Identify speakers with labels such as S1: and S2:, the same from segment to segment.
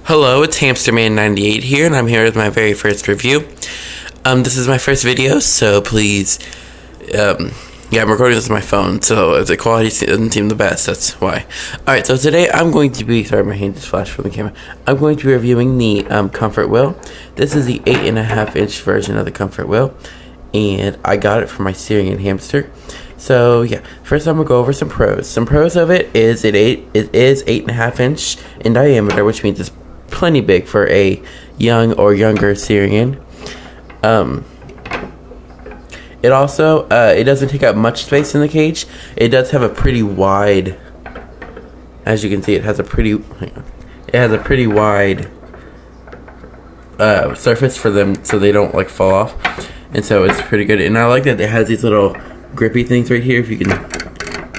S1: Hello, it's HamsterMan98 here, and I'm here with my very first review. This is my first video, so please, I'm recording this on my phone, so the quality doesn't seem the best, that's why. Alright, so today I'm going to be, sorry, my hand just flashed from the camera. I'm going to be reviewing the Comfort Wheel. This is the 8.5-inch version of the Comfort Wheel, and I got it from my Syrian hamster. So yeah, first I'm gonna go over some pros. Some pros of it is it is 8.5 inch in diameter, which means it's plenty big for a young or younger Syrian. It also it doesn't take up much space in the cage. It does have a pretty wide, as you can see, it has a pretty wide surface for them, so they don't like fall off, and so it's pretty good. And I like that it has these little grippy things right here. If you can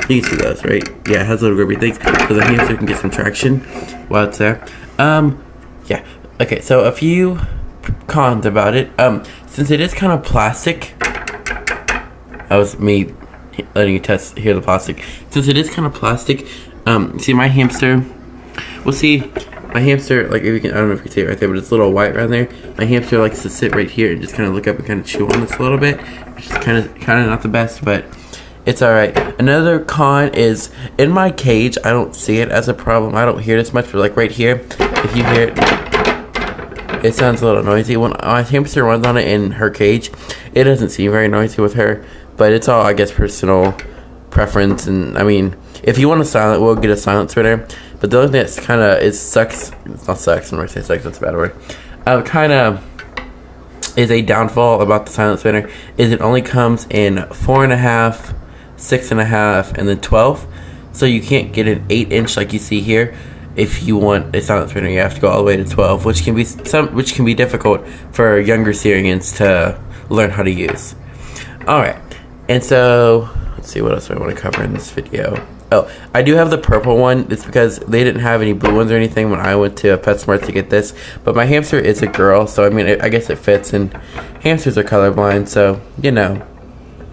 S1: see those, right? Yeah, it has little grippy things so the hamster can get some traction while it's there. Yeah. Okay, so a few cons about it. Since it is kind of plastic, that was me letting you hear the plastic. Since it is kind of plastic, see my hamster. We'll see. My hamster, like, if you can, I don't know if you can see it right there, but it's a little white right there. My hamster likes to sit right here and just kind of look up and kind of chew on this a little bit, which is kind of not the best, but it's alright. Another con is, in my cage, I don't see it as a problem. I don't hear this much, but like right here, if you hear it, it sounds a little noisy. When my hamster runs on it in her cage, it doesn't seem very noisy with her, but it's all, I guess, personal preference. And I mean, if you want a silent, we'll get a silent spinner. But the only thing that's kind of sucks. It's not sucks. When I say sucks, that's a bad word. Kind of is a downfall about the silent spinner is it only comes in 4.5, 6.5, and then 12. So you can't get an 8-inch like you see here. If you want a silent spinner, you have to go all the way to 12, which can be difficult for younger Syrians to learn how to use. All right, and so let's see what else I want to cover in this video. Oh, I do have the purple one. It's because they didn't have any blue ones or anything when I went to PetSmart to get this. But my hamster is a girl, so I mean, I guess it fits. And hamsters are colorblind, so, you know.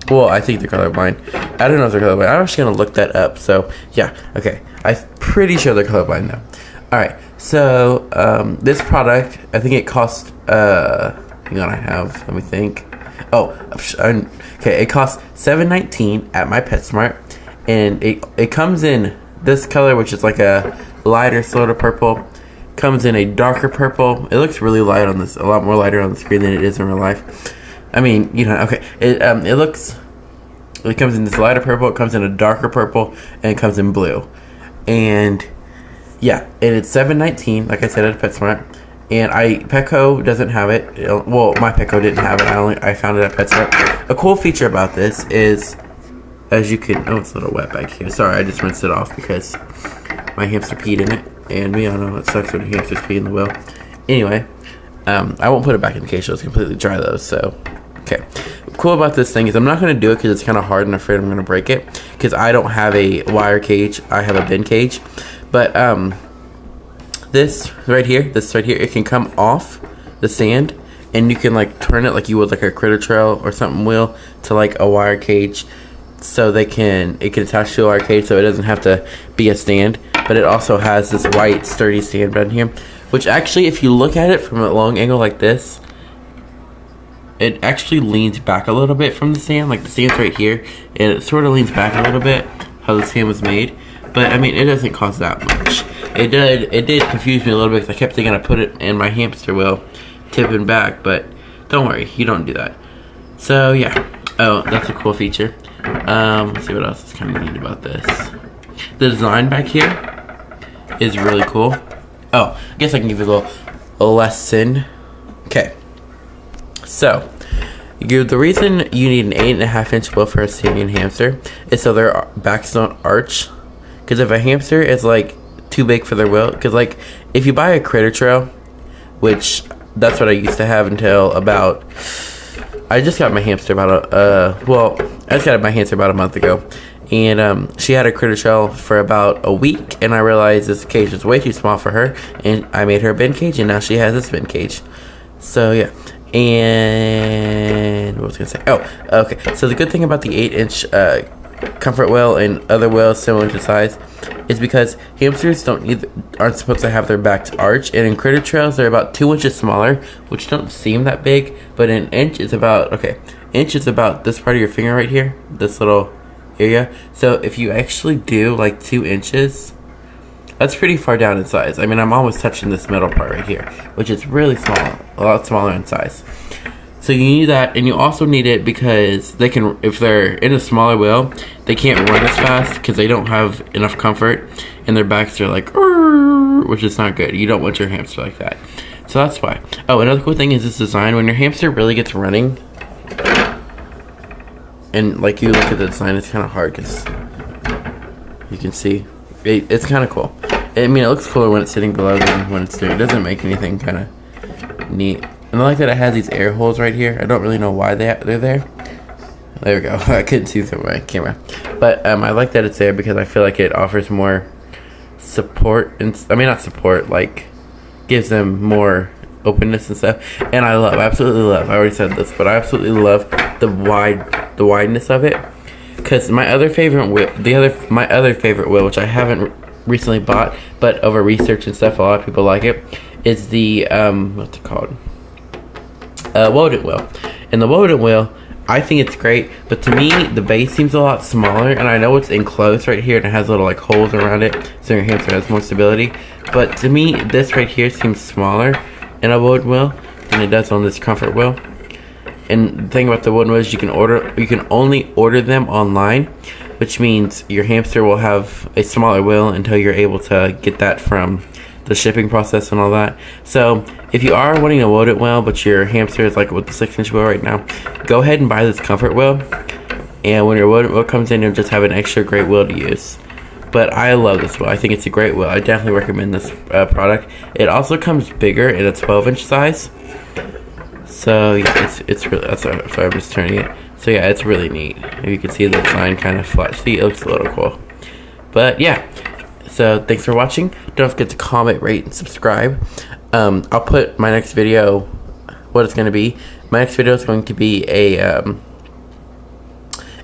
S1: Well, I think they're colorblind. I don't know if they're colorblind. I'm actually going to look that up. So, yeah, okay. I'm pretty sure they're colorblind now. Alright, so, this product, I think it cost, hang on, let me think. Oh, okay, it cost $7.19 at my PetSmart. And it comes in this color, which is like a lighter sort of purple. Comes in a darker purple. It looks really light on this, a lot more lighter on the screen than it is in real life. I mean, you know, okay. It comes in this lighter purple. It comes in a darker purple, and it comes in blue. And yeah, and it's $7.19, like I said, at PetSmart. And Petco doesn't have it. Well, my Petco didn't have it. I found it at PetSmart. A cool feature about this is, as you can, oh, it's a little wet back here. Sorry, I just rinsed it off because my hamster peed in it, and we all know it sucks when hamsters pee in the well. Anyway, I won't put it back in the cage, so it's completely dry though. So, okay. Cool about this thing is I'm not going to do it because it's kind of hard and I'm afraid I'm going to break it because I don't have a wire cage. I have a bin cage, but this right here, it can come off the stand, and you can like turn it like you would like a critter trail or something wheel to like a wire cage. So it can attach to a wire cage, so it doesn't have to be a stand. But it also has this white sturdy stand down here, which actually, if you look at it from a long angle like this, it actually leans back a little bit from the stand. Like the stand's right here, and it sort of leans back a little bit how the stand was made. But I mean, it doesn't cost that much. It did confuse me a little bit because I kept thinking I put it in my hamster wheel, tipping back. But don't worry, you don't do that. So yeah, oh, that's a cool feature. Let's see what else is kind of neat about this. The design back here is really cool. Oh, I guess I can give you a lesson. Okay. So, the reason you need an 8.5-inch wheel for a Syrian hamster is so their backs don't arch. Because if a hamster is like too big for their wheel, because like if you buy a critter trail, which that's what I used to have until about, I just got my hamster about a month ago, and she had a critter trail for about a week, and I realized this cage was way too small for her, and I made her a bin cage, and now she has this bin cage. So yeah, and what was I gonna say? Oh, okay. So the good thing about the 8-inch comfort wheel and other wheels similar to size is because hamsters aren't supposed to have their backs arched, and in critter trails they're about 2 inches smaller, which don't seem that big, but an inch is about this part of your finger right here, this little area. So if you actually do like 2 inches, that's pretty far down in size. I mean, I'm almost touching this middle part right here, which is really small, a lot smaller in size. So you need that, and you also need it because they can, if they're in a smaller wheel, they can't run as fast because they don't have enough comfort, and their backs are like, which is not good. You don't want your hamster like that. So that's why. Oh, another cool thing is this design. When your hamster really gets running, and like you look at the design, it's kind of hard because you can see it's kind of cool. I mean, it looks cooler when it's sitting below than when it's doing. It doesn't make anything kind of neat. And I like that it has these air holes right here. I don't really know why they're there. There we go. I couldn't see through my camera. But I like that it's there because I feel like it offers more support. Not support, like gives them more openness and stuff. And I absolutely love, I already said this, but I absolutely love the wideness of it. Because my other favorite wheel, which I haven't recently bought, but over research and stuff, a lot of people like it, is the, what's it called? Woden wheel. And the Woden wheel, I think it's great, but to me the base seems a lot smaller, and I know it's enclosed right here and it has little like holes around it so your hamster has more stability, but to me this right here seems smaller in a Woden wheel than it does on this comfort wheel. And the thing about the Woden wheel is you can only order them online, which means your hamster will have a smaller wheel until you're able to get that from the shipping process and all that. So if you are wanting a Woden wheel, but your hamster is like with the 6-inch wheel right now, go ahead and buy this comfort wheel. And when your Woden wheel comes in, you'll just have an extra great wheel to use. But I love this wheel. I think it's a great wheel. I definitely recommend this product. It also comes bigger in a 12-inch size. So yeah, it's really, sorry, I'm just turning it. So yeah, it's really neat. If you can see the design kind of flat. See, it looks a little cool. But yeah. So thanks for watching. Don't forget to comment, rate, and subscribe. I'll put my next video, what it's going to be. My next video is going to be a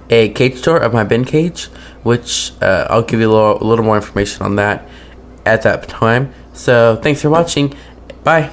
S1: cage tour of my bin cage, which I'll give you a little more information on that at that time. So thanks for watching. Bye.